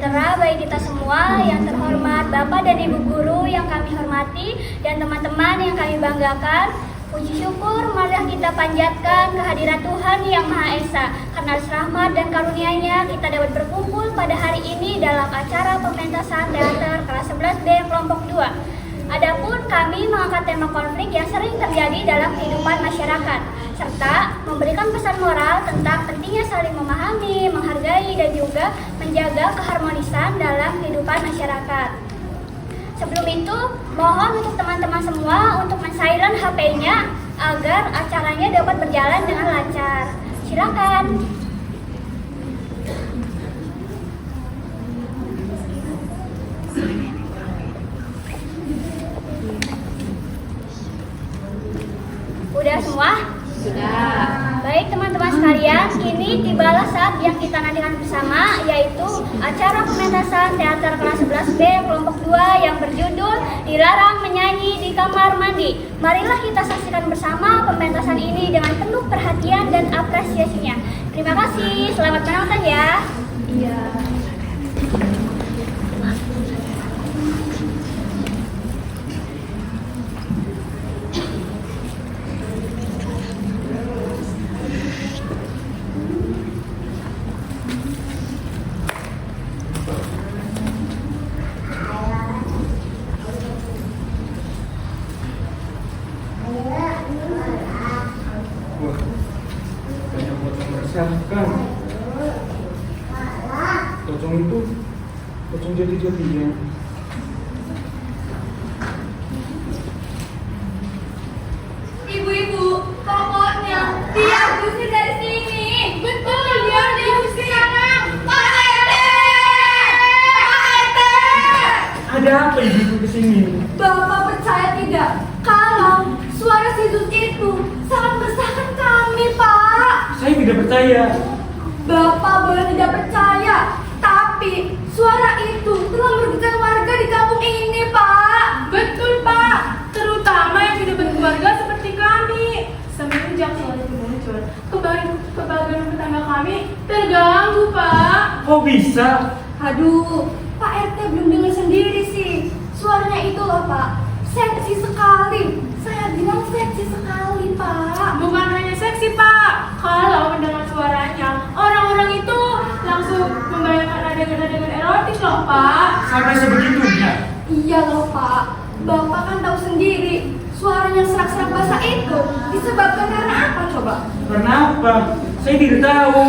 sejahtera bagi kita semua. Yang terhormat Bapak dan Ibu Guru yang kami hormati dan teman-teman yang kami banggakan. Puji syukur marilah kita panjatkan kehadirat Tuhan Yang Maha Esa. Karena rahmat dan karunia-Nya kita dapat berkumpul pada hari ini dalam acara pementasan teater kelas 11B kelompok 2. Adapun kami mengangkat tema konflik yang sering terjadi dalam kehidupan masyarakat, serta memberikan pesan moral tentang pentingnya saling memahami, menghargai, dan juga menjaga keharmonisan dalam kehidupan masyarakat. Sebelum itu, mohon untuk teman-teman semua untuk men-silent HP-nya agar acaranya dapat berjalan dengan lancar. Silakan. Udah semua? Sudah. Baik teman-teman sekalian, kini tibalah saat yang kita nantikan bersama, yaitu acara pementasan teater kelas 11B kelompok 2 yang berjudul Dilarang Menyanyi di Kamar Mandi. Marilah kita saksikan bersama pementasan ini dengan penuh perhatian dan apresiasinya. Terima kasih, selamat menonton ya. Iya. Pocong itu pocong jadi-jadinya. Ibu-ibu, pokoknya dia diusir dari sini. Betul, dia diusir sekarang. Pak RT! Pak RT! Ada apa ibu kesini? Bapak percaya tidak kalau suara Sidus itu sangat meresahkan kami, Pak? Saya tidak percaya. Bapak boleh tidak percaya, tapi suara itu telah merugikan warga di kampung ini, Pak. Betul, Pak. Terutama yang tidak berkeluarga seperti kami. Semenjak suara itu muncul, kebahagiaan rumah tangga kami terganggu, Pak. Kok bisa? Aduh, Pak RT belum dengar sendiri sih. Suaranya itu loh, Pak. Seksi sekali. Saya bilang seksi sekali, Pak. Bukan hanya seksi, Pak. Kalau mendengar suaranya, orang-orang itu langsung membayangkan adegan-adegan erotis loh, Pak. Sampai sebegitunya. Iya loh, Pak. Bapak kan tahu sendiri, suaranya serak-serak basah itu disebabkan karena apa coba? Kenapa? Saya tidak tahu.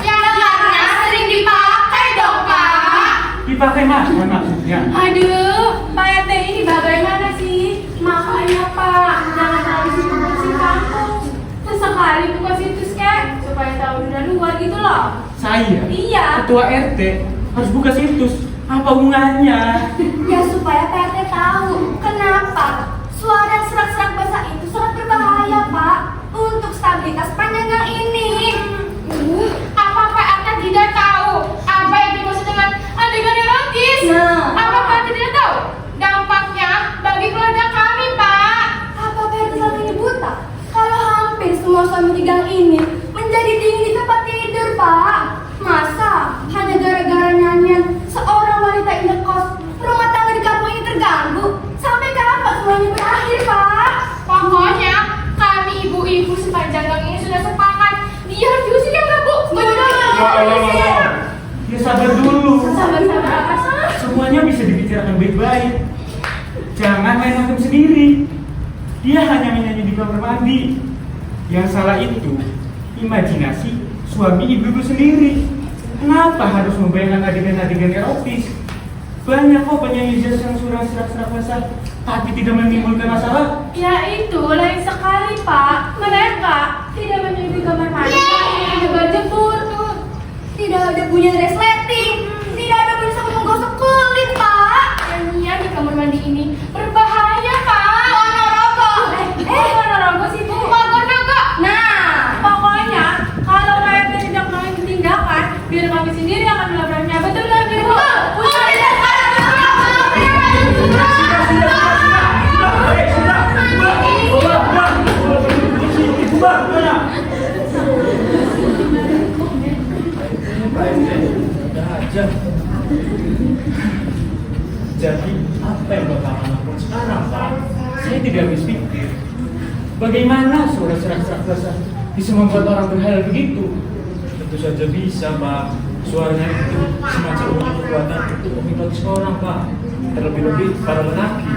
Ya karena sering dipakai dong, Pak. Dipakai maksudnya? Aduh, Pak RT ini bagaimana sih? Makanya Pak, jangan terlalu sibuk bersih kampung. Sesekali buka situs kek, supaya tahu dunia luar gitu loh. Saya? Iya. Ketua RT harus buka situs. Apa hubungannya? Ya supaya Pak RT tahu kenapa suara serak-serak basah itu sangat berbahaya, Pak, untuk stabilitas panjang ini. Apa Pak RT tidak tahu apa yang dimaksud dengan adegan erotis? Nah. Apa Pak RT tidak tahu dampaknya bagi keluarga kami, Pak? Apa Pak RT selama ini buta? Kalau hampir semua suami di gang ini menjadi dingin di tempat tidur, Pak. Masa hanya gara-gara nyanyian seorang wanita indekos rumah tangga di kampung ini terganggu? Sampai kapan semuanya berakhir, Pak? Pokoknya kami ibu-ibu sepanjang gang ini sudah sepakat dia harus diusir ya nggak, Bu? Betul. Ya sabar dulu. Sabar-sabar apa sih? Semuanya bisa dibicarakan baik-baik. Jangan main hakim sendiri. Dia hanya menyanyi di kamar mandi. Yang salah itu imajinasi suami ibu-ibu sendiri. Kenapa harus membayangkan adegan-adegan erotis? Banyak kok penyanyi jazz yang suara serak-serak basah, tapi tidak menimbulkan masalah. Ya itu lain sekali, Pak. Mereka tidak menyanyi di kamar mandi, tidak berjemur, tidak ada bunyi resleting, tidak ada bunyi sampai menggosok kulit, Pak. Nyanyian di kamar mandi ini berbahaya, Pak. Ponorogo. Ponorogo sih, Bu. Ponorogo. Nah, pokoknya kalau Pak RT tidak mengambil tindakan, biar kami sendiri akan melakukannya. Betul nggak, Bu? Sudah. aja. Jadi apa yang Bapak akan lakukan sekarang, Pak? Saya tidak habis pikir. Bagaimana suara serak-serak basah bisa membuat orang berhayal begitu? Tentu saja bisa, Pak. Suaranya itu semacam memiliki kekuatan untuk menghipnotis orang, Pak. Terlebih-lebih para lelaki.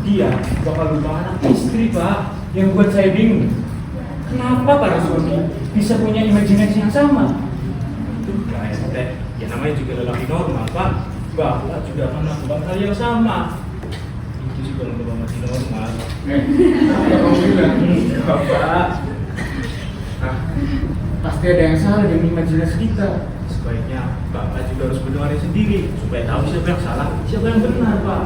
Dia bakal lupa anak istri, Pak. Yang buat saya bingung. Kenapa para suami bisa punya imajinasi yang sama? Itu kayak teh. Ya namanya juga lelaki normal, Pak. Bapak juga akan melakukan hal yang sama. Itu sih kalau Bapak masih normal. Kamu bilang, Bapak. Nah, pasti ada yang salah dengan imajinasi kita. Sebaiknya Bapak juga harus mendengarnya sendiri supaya tahu siapa yang salah, siapa yang benar, Pak.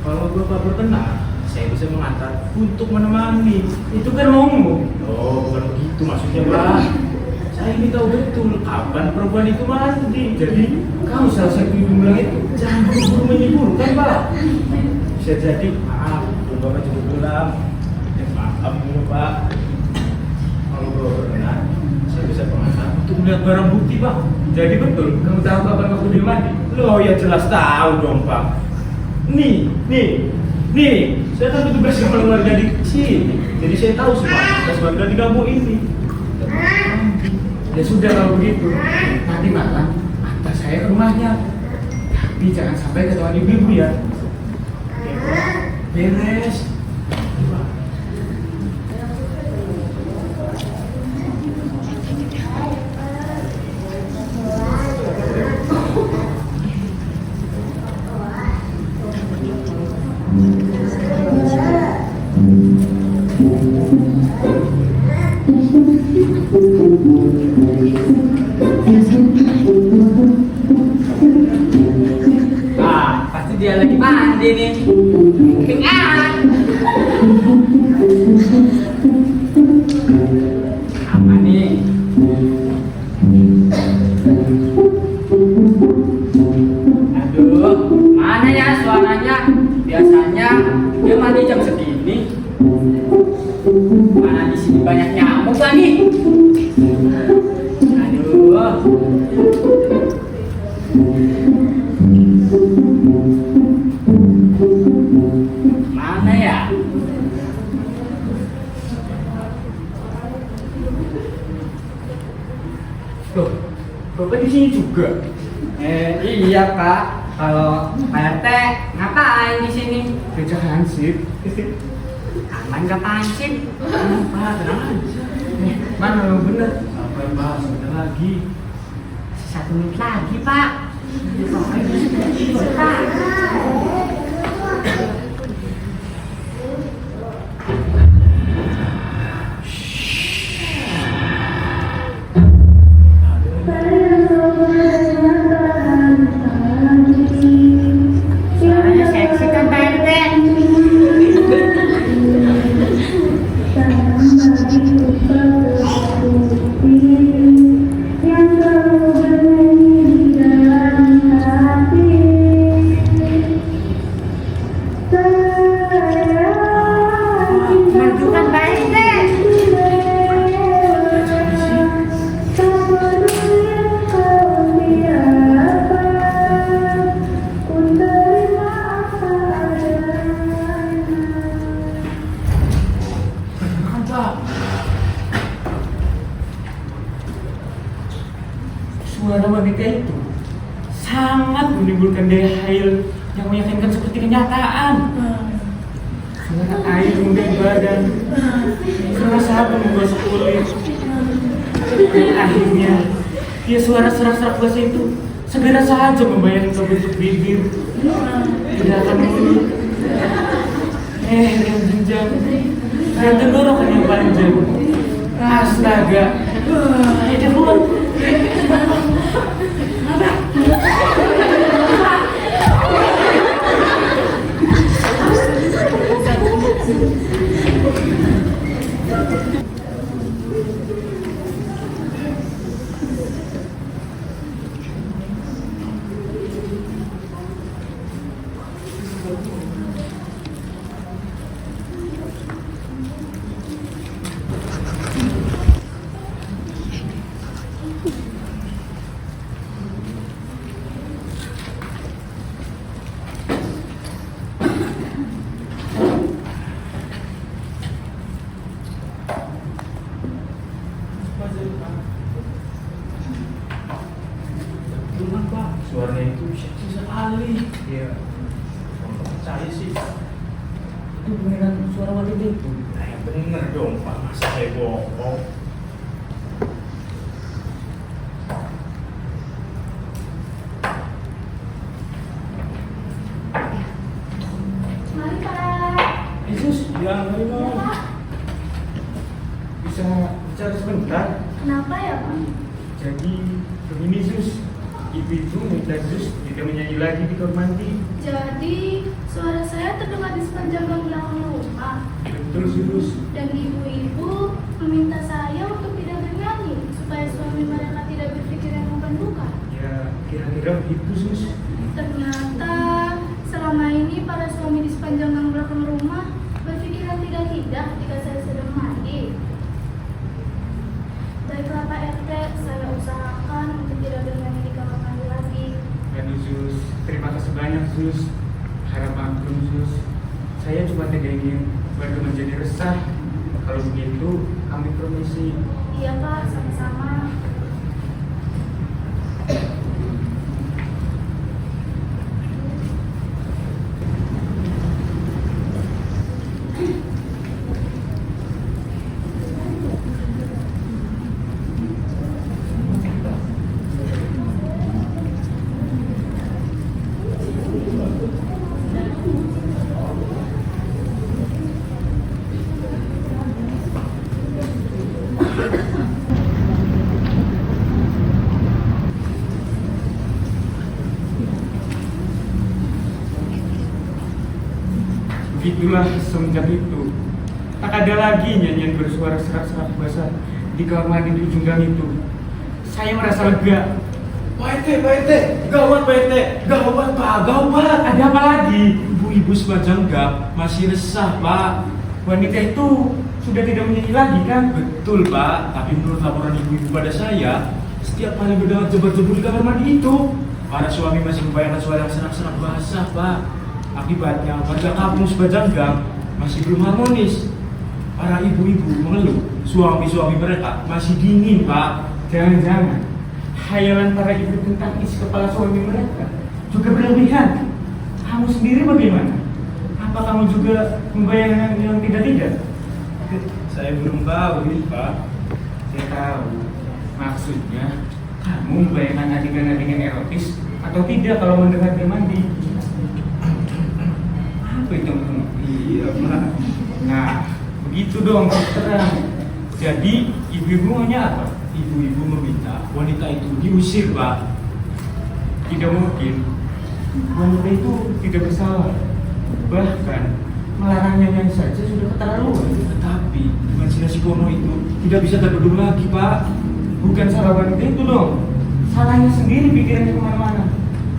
Kalau Bapak berkenan, saya bisa mengantar untuk menemani. Itu kan maumu. Oh, bukan begitu maksudnya, Pak. Saya ini tahu betul kapan perempuan itu mandi. Jadi kamu salah satu ibu bilang itu jangan buru-buru menyimpulkan, Pak. Bisa jadi maaf, belum Bapak juga pulang. Maaf dulu, Pak. Kalau Bapak berkenan, saya bisa pengantar untuk melihat barang bukti, Pak. Jadi betul, kamu tahu kapan waktu dia mandi? Loh ya jelas tahu dong, Pak. Nih, saya kan petugas kepala warga di sini. Jadi saya tahu semua tugas warga di kampung ini. Ya sudah kalau begitu, nanti malam antar saya ke rumahnya. Tapi jangan sampai ketahuan ibu-ibu ya. Oke, Pak. Beres. Pasti dia lagi mandi nih. Pingat. Apa nih? Aduh, mana ya suaranya? Biasanya dia mandi jam segini. Mana di sini banyak nyamuk lagi? Aduh. Mana ya? Loh, Bapak di sini juga? Iya Pak. Kalau Pak RT ngapain di sini? Kerja hansip. Aman gak pancing? Pak, tenang aja. Mana lo bener? Sabar, Pak, sebentar lagi. 1 menit lagi Pak. Pak. Suaranya seksi kan Pak RT? Majukan Pak RT. Beneran, Pak. Suara wanita itu sangat menimbulkan daya hayal yang meyakinkan seperti kenyataan. Suara air menggait badan, suara sabun menggosok kulit. Dan akhirnya, dia suara serak-serak basah itu segera saja membayangkan ke bentuk bibir, tindakan mulut, yang jenjang, dan tenggorokan yang panjang. Astaga, itu pun. suaranya itu seksi sekali. Iya. Nggak percaya sih. Itu beneran suara wanita itu. Nah, yang bener dong Pak, masa saya bohong. Mari Pak. Yesus, Ya, mari Ya, Bang. Pak. bisa bicara sebentar? Kenapa ya Pak? Jadi begini Sus, ibu-ibu minta Sus tidak menyanyi lagi di kamar mandi. Jadi suara saya terdengar di sepanjang gang belakang rumah. Betul Sus. Dan ibu-ibu meminta saya untuk tidak bernyanyi supaya suami mereka tidak berpikir yang membantukan. Ya kira-kira begitu Sus. Ternyata selama ini para suami di sepanjang gang belakang rumah berpikiran tidak-tidak ketika saya sedang mandi. Baiklah Pak RT, saya usahakan untuk tidak bernyanyi di kamar mandi lagi. Aduh Sus, terima kasih banyak Sus. Harap maklum Sus, saya cuma tidak ingin warga menjadi resah. Kalau begitu, kami permisi. Iya Pak, sama-sama. Begitulah semenjak itu, tak ada lagi nyanyian bersuara serak-serak basah di kamar mandi di ujung gang itu. Saya merasa lega. Pak RT, gawat Pak RT, gawat Pak, gawat. Ada apa lagi? Ibu-ibu sepanjang gang masih resah Pak. Wanita itu sudah tidak menyanyi lagi kan? Betul Pak, tapi menurut laporan ibu-ibu pada saya, setiap kali mendengar jebar-jebur di kamar mandi itu, para suami masih membayangkan suara yang serak-serak basah Pak. Akibatnya warga kampung sepanjang gang masih belum harmonis. Para ibu-ibu mengeluh suami-suami mereka masih dingin Pak. Jangan-jangan hayalan para ibu tentang isi kepala suami mereka juga berlebihan. Kamu sendiri bagaimana? Apa kamu juga membayangkan yang tidak-tidak? Saya belum tahu ini Pak. Saya tahu. Maksudnya, kamu membayangkan adegan-adegan erotis atau tidak kalau mendengar dia mandi? Apa itu? Iya Pak. Nah, begitu dong terang. Jadi, ibu-ibu maunya apa? Ibu-ibu meminta wanita itu diusir Pak. Tidak mungkin. Wanita itu tidak bersalah. Bahkan, melarang nyanyi saja sudah keterlaluan. Tetapi imajinasi porno itu tidak bisa terbendung lagi Pak. Bukan salah wanita itu dong. Salahnya sendiri pikirannya kemana-mana.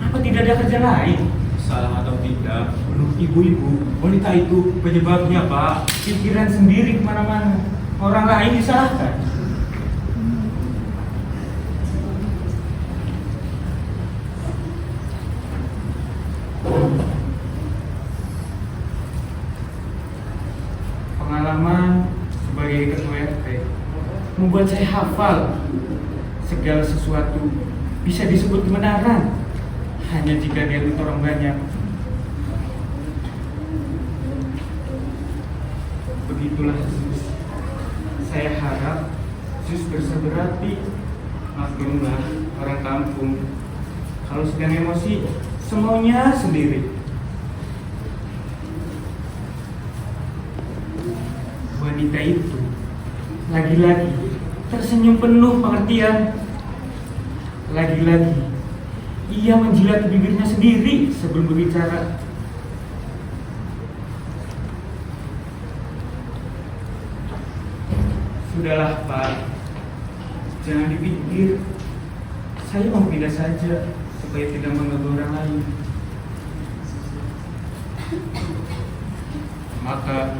Apa tidak ada kerja lain? Salah atau tidak, menurut ibu-ibu, wanita itu penyebabnya Pak. Pikiran sendiri kemana-mana. Orang lain disalahkan. Pengalaman sebagai ketua RT membuat saya hafal segala sesuatu bisa disebut kebenaran hanya jika diambil orang banyak. Begitulah Sus. Saya harap Sus bersabar hati. Maklumlah orang kampung, kalau sedang emosi semaunya sendiri. Wanita itu lagi-lagi tersenyum penuh pengertian. Lagi-lagi ia menjilat bibirnya sendiri sebelum berbicara. Sudahlah Pak, jangan dipikir. Saya mau pindah saja supaya tidak mengganggu orang lain. Maka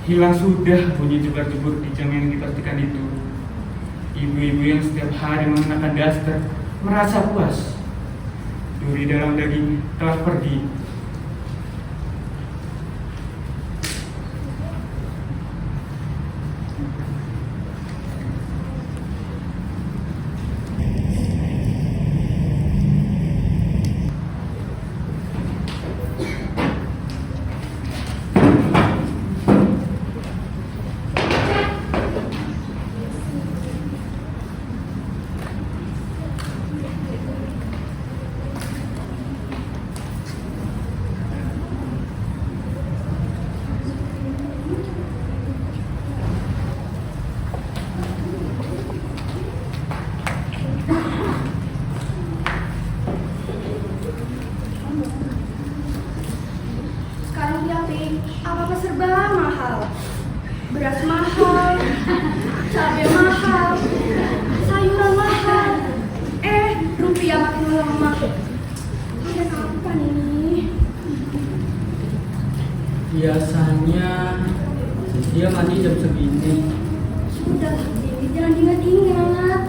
hilang sudah bunyi jebar-jebur di jam yang dipastikan itu. Ibu-ibu yang setiap hari mengenakan daster merasa puas. Duri dalam daging telah pergi. beras mahal, cabai mahal, sayuran mahal. Rupiah makin melemah. Sampai kapan ini? Biasanya dia mandi jam segini. Sudah, jangan diingat-ingat.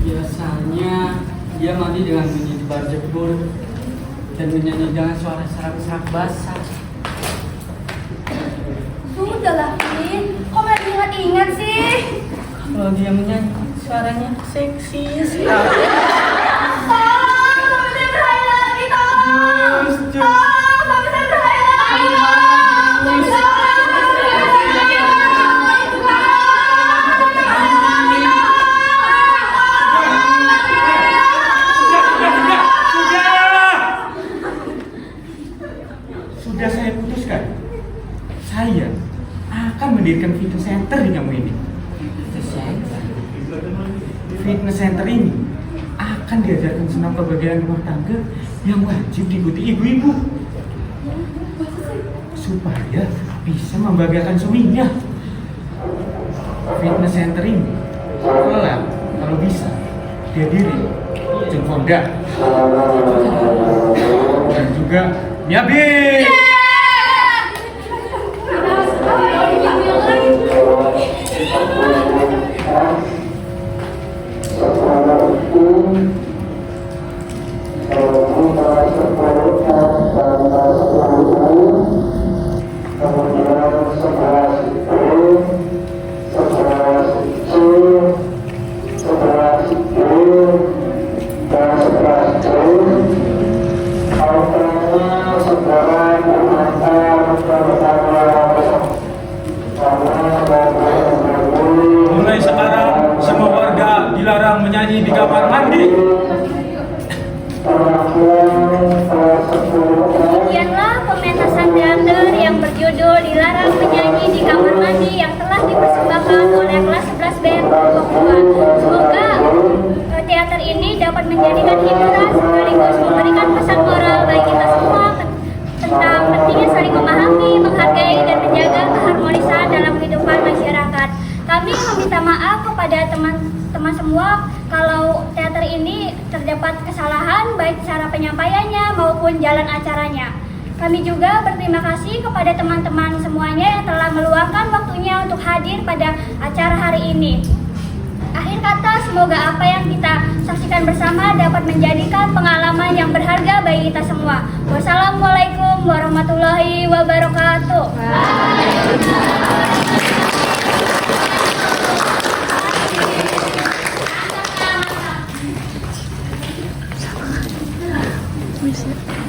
Biasanya dia mandi dengan bunyi bar jebol dan menyanyi dengan suara serak-serak basah. Sudahlah, Vin. Kok malah ingat-ingat sih? Kalau dia menyanyi, suaranya seksi sekali. Tolong, bisa berhari lagi, tolong. Tolong, bisa berhari lagi, Sudah saya putuskan. Saya akan mendirikan fitness center di kamu ini. Fitness center ini akan diajarkan senam kebahagiaan rumah tangga yang wajib diikuti ibu-ibu supaya bisa membahagiakan suaminya. Fitness center ini kalau bisa dihadiri Jeng Fonda dan juga Nyabi. Mulai sekarang semua warga dilarang menyanyi di kamar mandi. Demikianlah pementasan teater yang berjudul Dilarang Menyanyi di Kamar Mandi yang telah dipersembahkan oleh kelas 11B Pembukuan. Semoga teater ini dapat menjadikan hiburan sekaligus memberikan pesan moral bagi kita semua tentang pentingnya saling memahami, menghargai, dan menjaga keharmonisan dalam kehidupan masyarakat. Kami meminta maaf kepada teman-teman semua kalau teater ini terdapat kesalahan baik cara penyampaiannya maupun jalan acaranya. Kami juga berterima kasih kepada teman-teman semuanya yang telah meluangkan waktunya untuk hadir pada acara hari ini. Akhir kata, semoga apa yang kita saksikan bersama dapat menjadikan pengalaman yang berharga bagi kita semua. Wassalamualaikum warahmatullahi wabarakatuh. Bisa.